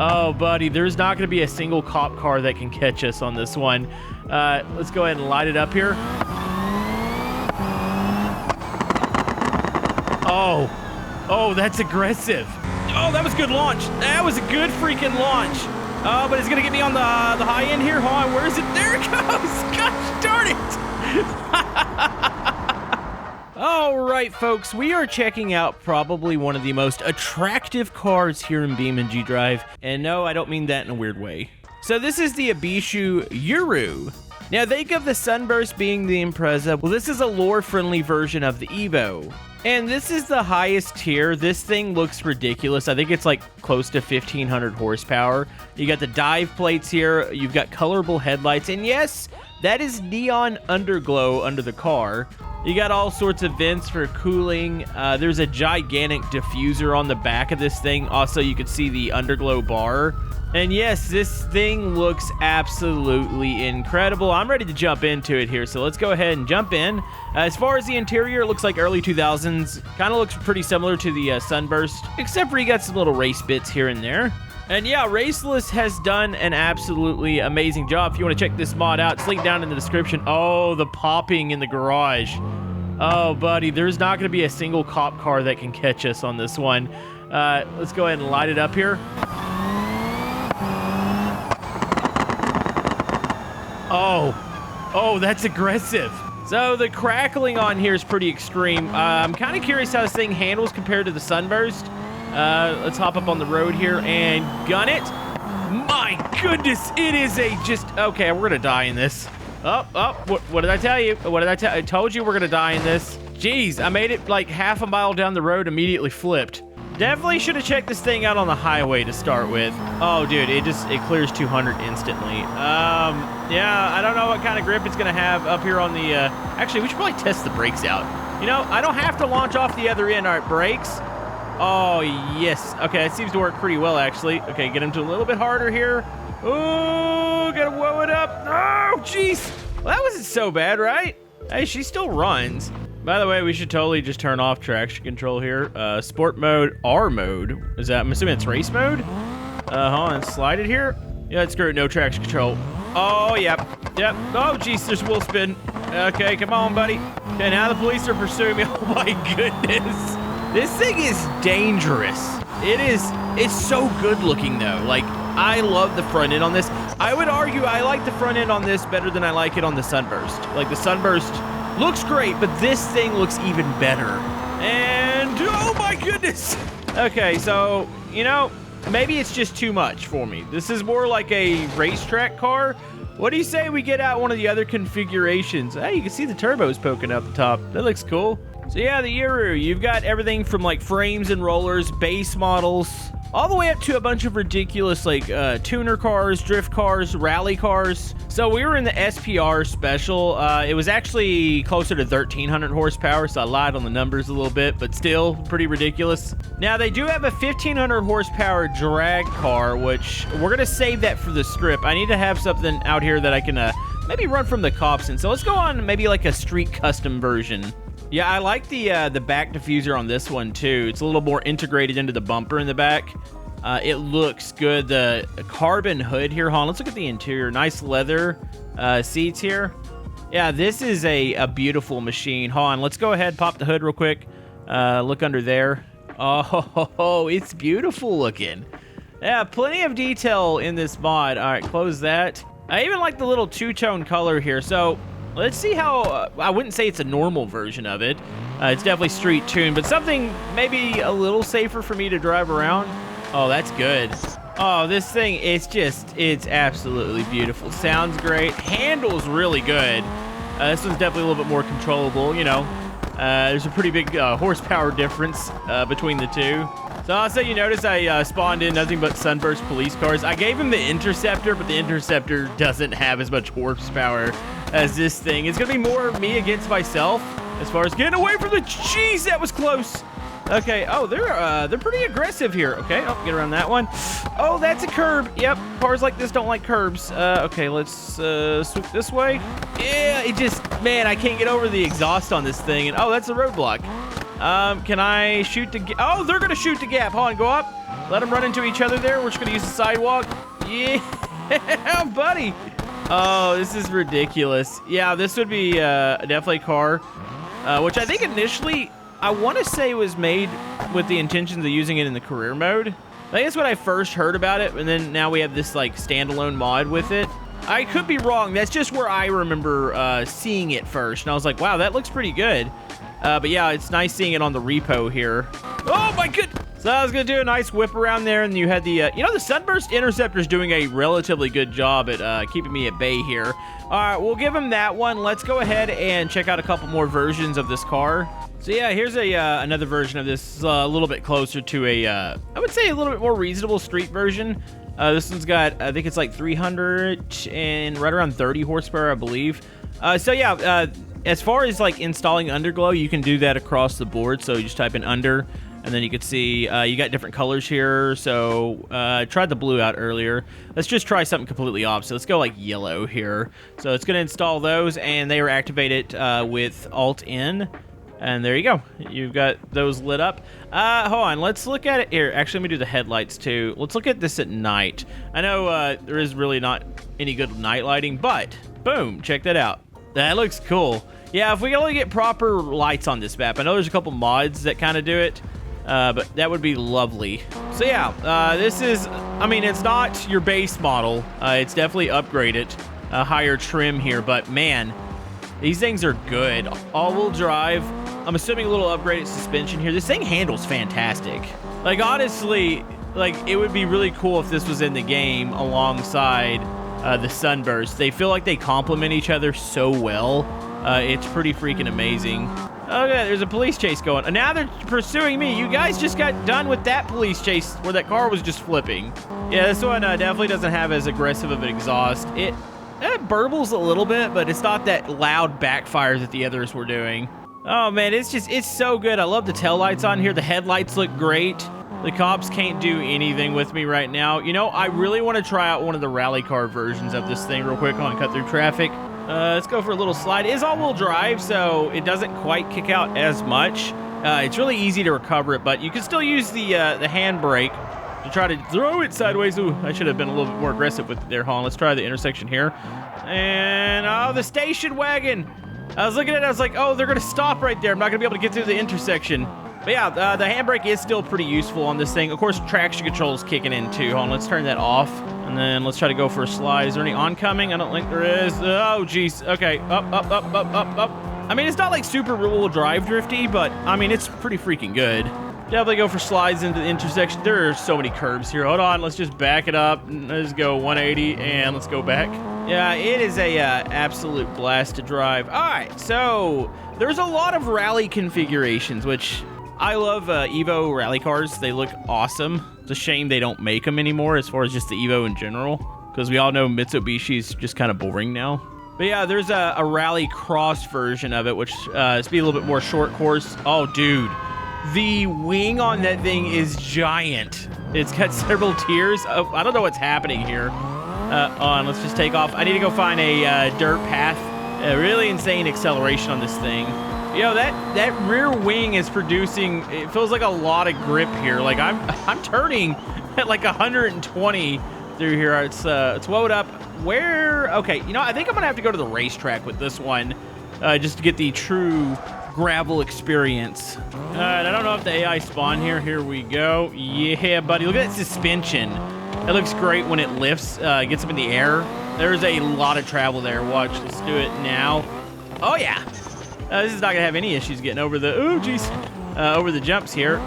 Oh, buddy, there's not going to be a single cop car that can catch us on this one. Let's go ahead and light it up here. Oh, that's aggressive. Oh, that was a good launch. That was a good freaking launch. Oh, but it's going to get me on the high end here. Hold on, where is it? There it goes. Gosh darn it. All right, folks, we are checking out probably one of the most attractive cars here in BeamNG Drive. And no, I don't mean that in a weird way. So this is the Ibishu Yoru. Now, think of the Sunburst being the Impreza. Well, this is a lore-friendly version of the EVO. And this is the highest tier. This thing looks ridiculous. I think it's like close to 1,500 horsepower. You got the dive plates here. You've got colorable headlights. And yes, that is neon underglow under the car. You got all sorts of vents for cooling. There's a gigantic diffuser on the back of this thing. Also, you can see the underglow bar. And yes, this thing looks absolutely incredible. I'm ready to jump into it here, so let's go ahead and jump in. As far as the interior, it looks like early 2000s. Kind of looks pretty similar to the Sunburst, except for you got some little race bits here and there. And yeah, Raceless has done an absolutely amazing job. If you want to check this mod out, it's linked down in the description. Oh, the popping in the garage. Oh, buddy, there's not going to be a single cop car that can catch us on this one. Let's go ahead and light it up here. Oh, that's aggressive. So the crackling on here is pretty extreme. I'm kind of curious how this thing handles compared to the Sunburst. Let's hop up on the road here and gun it. My goodness, it is okay, we're gonna die in this. What did I tell you? I told you we're gonna die in this. Jeez, I made it like half a mile down the road, immediately flipped. Definitely should have checked this thing out on the highway to start with. Oh, dude, it clears 200 instantly. Yeah, I don't know what kind of grip it's gonna have up here on the, actually, we should probably test the brakes out. You know, I don't have to launch off the other end. All right, brakes. Oh, yes. Okay, it seems to work pretty well, actually. Okay, get him to a little bit harder here. Oh, gotta whoa it up. Oh, jeez. Well, that wasn't so bad, right? Hey, she still runs. By the way, we should totally just turn off traction control here. Sport mode, R mode. Is that, I'm assuming it's race mode? Hold on, slide it here. Yeah, screw it, no traction control. Oh, yep. Oh, jeez, there's wheel spin. Okay, come on, buddy. Okay, now the police are pursuing me. Oh my goodness. This thing is dangerous. It's so good looking though. Like, I love the front end on this. I would argue I like the front end on this better than I like it on the Sunburst. Like, the Sunburst looks great, but this thing looks even better. And, oh my goodness. Okay, so, you know, maybe it's just too much for me. This is more like a racetrack car. What do you say we get out one of the other configurations? Hey, you can see the turbos poking out the top. That looks cool. So yeah, the Yuru, you've got everything from like frames and rollers, base models, all the way up to a bunch of ridiculous like tuner cars, drift cars, rally cars. So we were in the SPR special. It was actually closer to 1,300 horsepower, so I lied on the numbers a little bit, but still pretty ridiculous. Now they do have a 1,500 horsepower drag car, which we're gonna save that for the strip. I need to have something out here that I can maybe run from the cops in. So let's go on maybe like a street custom version. Yeah, I like the back diffuser on this one too. It's a little more integrated into the bumper in the back. It looks good. The carbon hood here. Hold on, let's look at the interior. Nice leather seats here. Yeah, this is a beautiful machine. Hold on, let's go ahead, pop the hood real quick. Look under there. Oh, it's beautiful looking. Yeah, plenty of detail in this mod. All right, close that. I even like the little two-tone color here. So let's see how, I wouldn't say it's a normal version of it. It's definitely street tuned, but something maybe a little safer for me to drive around. Oh, that's good. Oh, this thing, it's absolutely beautiful. Sounds great. Handles really good. This one's definitely a little bit more controllable, you know. There's a pretty big horsepower difference between the two. So also, you notice I spawned in nothing but Sunburst police cars. I gave him the Interceptor, but the Interceptor doesn't have as much horsepower as this thing. It's gonna be more me against myself as far as getting away from the, jeez, that was close. Okay, oh, they're pretty aggressive here. Okay, I'll get around that one. Oh, that's a curb. Yep, cars like this don't like curbs. Okay, let's swoop this way. Yeah, it just, man, I can't get over the exhaust on this thing. And oh, that's a roadblock. Can I shoot the gap? Oh, they're gonna shoot the gap. Hold on, go up. Let them run into each other there. We're just gonna use the sidewalk. Yeah, buddy. Oh, this is ridiculous. Yeah, this would be definitely a car, which I think initially, I want to say was made with the intentions of using it in the career mode. I think that's when I first heard about it, and then now we have this like standalone mod with it. I could be wrong. That's just where I remember seeing it first, and I was like, wow, that looks pretty good. But yeah, it's nice seeing it on the repo here. Oh my goodness. So I was going to do a nice whip around there, and you had the, you know, the Sunburst Interceptor's doing a relatively good job at keeping me at bay here. All right, we'll give him that one. Let's go ahead and check out a couple more versions of this car. So yeah, here's another version of this, a little bit closer to a, I would say a little bit more reasonable street version. This one's got, I think it's like 300 and right around 30 horsepower, I believe. So yeah, as far as like installing underglow, you can do that across the board. So you just type in under, and then you can see you got different colors here. So I tried the blue out earlier. Let's just try something completely opposite. Let's go like yellow here. So it's going to install those, and they are activated with Alt-N. And there you go. You've got those lit up. Hold on. Let's look at it here. Actually, let me do the headlights too. Let's look at this at night. I know there is really not any good night lighting, but boom, check that out. That looks cool. Yeah, if we can only get proper lights on this map. I know there's a couple mods that kind of do it, but that would be lovely. So yeah, this is, I mean, it's not your base model. It's definitely upgraded, a higher trim here, but man, these things are good. All-wheel drive. I'm assuming a little upgraded suspension here. This thing handles fantastic. Like, honestly, like, it would be really cool if this was in the game alongside the Sunburst. They feel like they complement each other so well. It's pretty freaking amazing. Oh, yeah, there's a police chase going. And now they're pursuing me. You guys just got done with that police chase where that car was just flipping. Yeah, this one definitely doesn't have as aggressive of an exhaust. It burbles a little bit, but it's not that loud backfire that the others were doing. Oh man, it's so good. I love the taillights on here. The headlights look great. The cops can't do anything with me right now. You know, I really want to try out one of the rally car versions of this thing real quick on cut through traffic. Let's go for a little slide. It is all-wheel drive, so it doesn't quite kick out as much. It's really easy to recover it, but you can still use the handbrake to try to throw it sideways. Ooh, I should have been a little bit more aggressive with it there, Hon. Let's try the intersection here. And, oh, the station wagon. I was looking at it, I was like, oh, they're going to stop right there. I'm not going to be able to get through the intersection. But yeah, the handbrake is still pretty useful on this thing. Of course, traction control is kicking in too. Hold on, let's turn that off. And then let's try to go for a slide. Is there any oncoming? I don't think there is. Oh, geez. Okay, up. I mean, it's not like super rear-wheel drive drifty, but I mean, it's pretty freaking good. Definitely go for slides into the intersection. There are so many curves here. Hold on, let's just back it up. Let's go 180 and let's go back. Yeah, it is a absolute blast to drive. All right, so there's a lot of rally configurations, which I love EVO rally cars. They look awesome. It's a shame they don't make them anymore as far as just the EVO in general, because we all know Mitsubishi's just kind of boring now. But yeah, there's a rally cross version of it, which is be a little bit more short course. Oh, dude. The wing on that thing is giant. It's got several tiers. I don't know what's happening here. Let's just take off. I need to go find a dirt path. Really insane acceleration on this thing. You know, that rear wing is producing, it feels like a lot of grip here. Like I'm turning at like 120 through here. It's load up. Where? Okay, you know, I think I'm gonna have to go to the racetrack with this one, just to get the true gravel experience. I don't know if the AI spawned here. Here we go. Yeah, buddy. Look at that suspension. It looks great when it lifts, gets up in the air. There's a lot of travel there. Watch. Let's do it now. Oh, yeah. This is not going to have any issues getting over the, over the jumps here.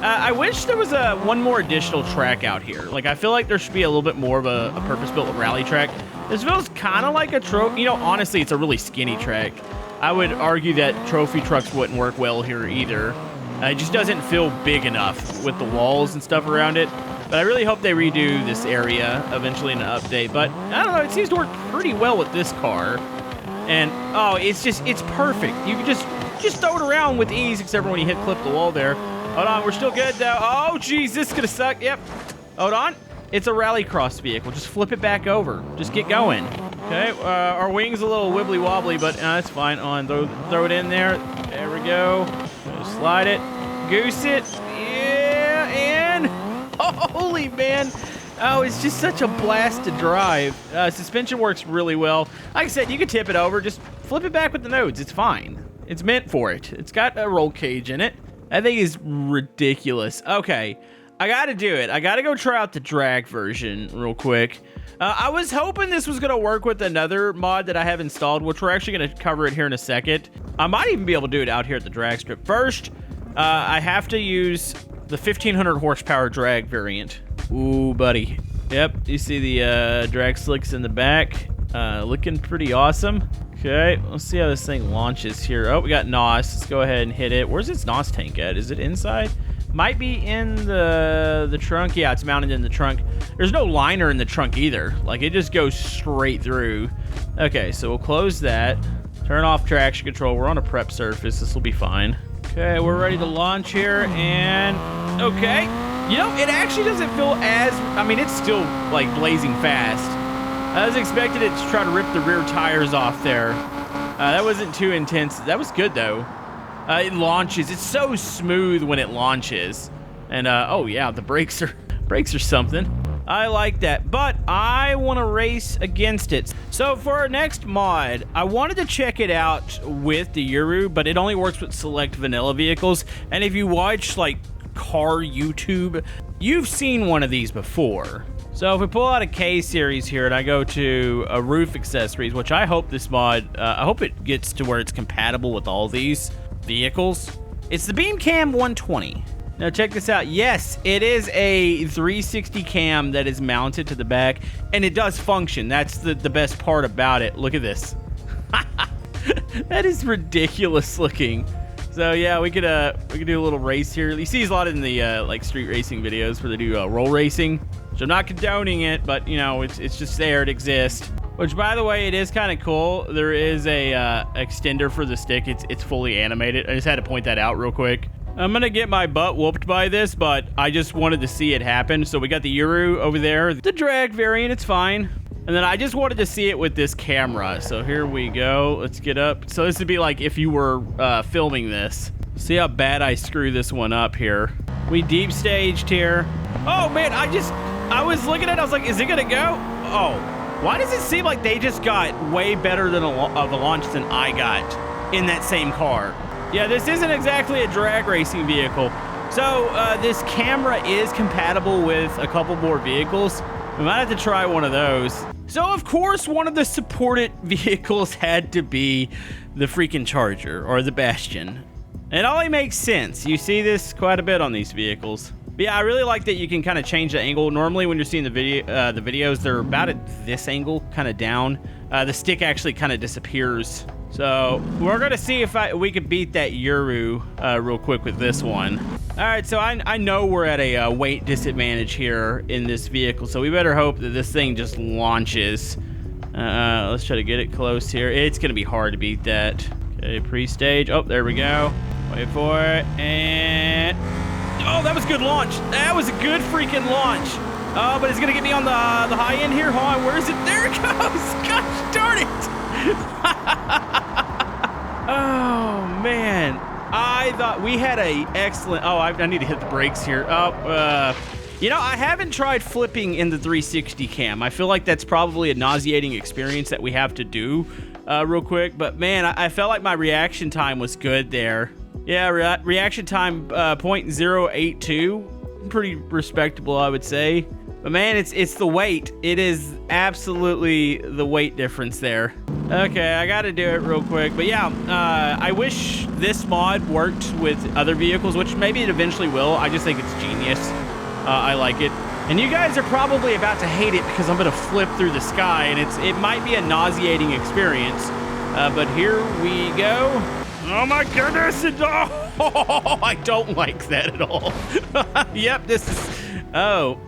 I wish there was one more additional track out here. Like, I feel like there should be a little bit more of a purpose-built rally track. This feels kind of like a trophy. You know, honestly, it's a really skinny track. I would argue that trophy trucks wouldn't work well here either. It just doesn't feel big enough with the walls and stuff around it. But I really hope they redo this area eventually in an update. But I don't know, it seems to work pretty well with this car. And, oh, it's perfect. You can just throw it around with ease, except for when you hit clip the wall there. Hold on, we're still good though. Oh, geez, this is gonna suck. Yep. Hold on. It's a rallycross vehicle. Just flip it back over. Just get going. Okay, our wing's a little wibbly wobbly, but that's fine. On throw it in there. There we go. Just Slide it. Goose it. Yeah, and holy man. Oh, it's just such a blast to drive. Suspension works really well. Like I said, you can tip it over. Just flip it back with the nodes. It's fine. It's meant for it. It's got a roll cage in it. That thing is ridiculous. Okay, I got to do it. I got to go try out the drag version real quick. I was hoping this was going to work with another mod that I have installed, which we're actually going to cover it here in a second. I might even be able to do it out here at the drag strip. First, I have to use the 1500 horsepower drag variant. Ooh, buddy. Yep, you see the drag slicks in the back. Looking pretty awesome. Okay, let's see how this thing launches here. Oh, we got NOS. Let's go ahead and hit it. Where's its NOS tank at? Is it inside? Might be in the trunk. Yeah, it's mounted in the trunk. There's no liner in the trunk either. Like, it just goes straight through. Okay, so we'll close that. Turn off traction control. We're on a prep surface. This will be fine. Okay, we're ready to launch here, and okay. You know, it actually doesn't feel as, I mean, it's still like blazing fast. I was expecting it to try to rip the rear tires off there. That wasn't too intense. That was good though. It launches. It's so smooth when it launches. And oh yeah, the brakes are something. I like that, but I want to race against it. So for our next mod, I wanted to check it out with the Yuru, but it only works with select vanilla vehicles. And if you watch like car YouTube, you've seen one of these before. So if we pull out a K series here and I go to a roof accessories, which I hope this mod, I hope it gets to where it's compatible with all these vehicles. It's the BeamCam 120. Now check this out. Yes, it is a 360 cam that is mounted to the back, and it does function. That's the best part about it. Look at this. That is ridiculous looking. So yeah, we could do a little race here. You see a lot in the like street racing videos where they do roll racing. So I'm not condoning it, but you know, it's just there. It exists. Which, by the way, it is kind of cool. There is a extender for the stick. It's fully animated. I just had to point that out real quick. I'm gonna get my butt whooped by this, but I just wanted to see it happen. So we got the Yuru over there, the drag variant. It's fine. And then I just wanted to see it with this camera. So here we go. Let's get up. So this would be like if you were filming this. See how bad I screw this one up here. We deep staged here. Oh man, I was looking at it. I was like, is it gonna go? Oh, why does it seem like they just got way better of a launch than I got in that same car? Yeah, this isn't exactly a drag racing vehicle. So this camera is compatible with a couple more vehicles. We might have to try one of those. So of course, one of the supported vehicles had to be the freaking Charger or the Bastion. It only makes sense. You see this quite a bit on these vehicles. But yeah, I really like that you can kind of change the angle. Normally when you're seeing the videos, they're about at this angle, kind of down. The stick actually kind of disappears. So we're gonna see if we could beat that Yuru real quick with this one. All right, so I know we're at a weight disadvantage here in this vehicle, so we better hope that this thing just launches. Let's try to get it close here. It's gonna be hard to beat that. Okay, pre-stage. Oh, there we go. Wait for it, and oh, that was a good launch. That was a good freaking launch. Oh, but it's gonna get me on the high end here. Hold on, where is it? There it goes. Gosh darn it. Oh man, I thought we had a excellent. Oh, I need to hit the brakes here. Oh, you know, I haven't tried flipping in the 360 cam. I feel like that's probably a nauseating experience that we have to do real quick. But man, I felt like my reaction time was good there. Yeah, reaction time 0.082, pretty respectable, I would say. But man, it's the weight. It is absolutely the weight difference there. Okay, I gotta do it real quick. But yeah, I wish this mod worked with other vehicles, which maybe it eventually will. I just think it's genius. I like it. And you guys are probably about to hate it because I'm gonna flip through the sky, and it might be a nauseating experience. But here we go. Oh my goodness! Oh, I don't like that at all. Yep, this is. Oh,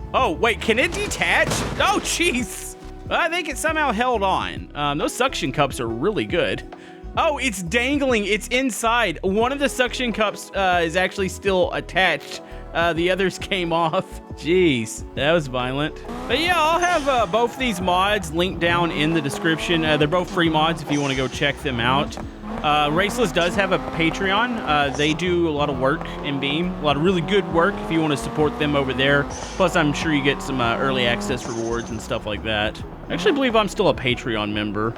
wait, can it detach? Oh, jeez. I think it somehow held on. Those suction cups are really good. Oh, it's dangling. It's inside. One of the suction cups is actually still attached. The others came off. Jeez, that was violent. But yeah, I'll have both these mods linked down in the description. They're both free mods if you want to go check them out. Raceless does have a Patreon. They do a lot of work in Beam, a lot of really good work if you want to support them over there. Plus, I'm sure you get some early access rewards and stuff like that. I actually believe I'm still a Patreon member.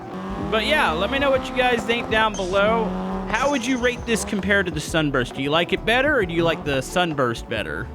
But yeah, let me know what you guys think down below. How would you rate this compared to the Sunburst? Do you like it better or do you like the Sunburst better?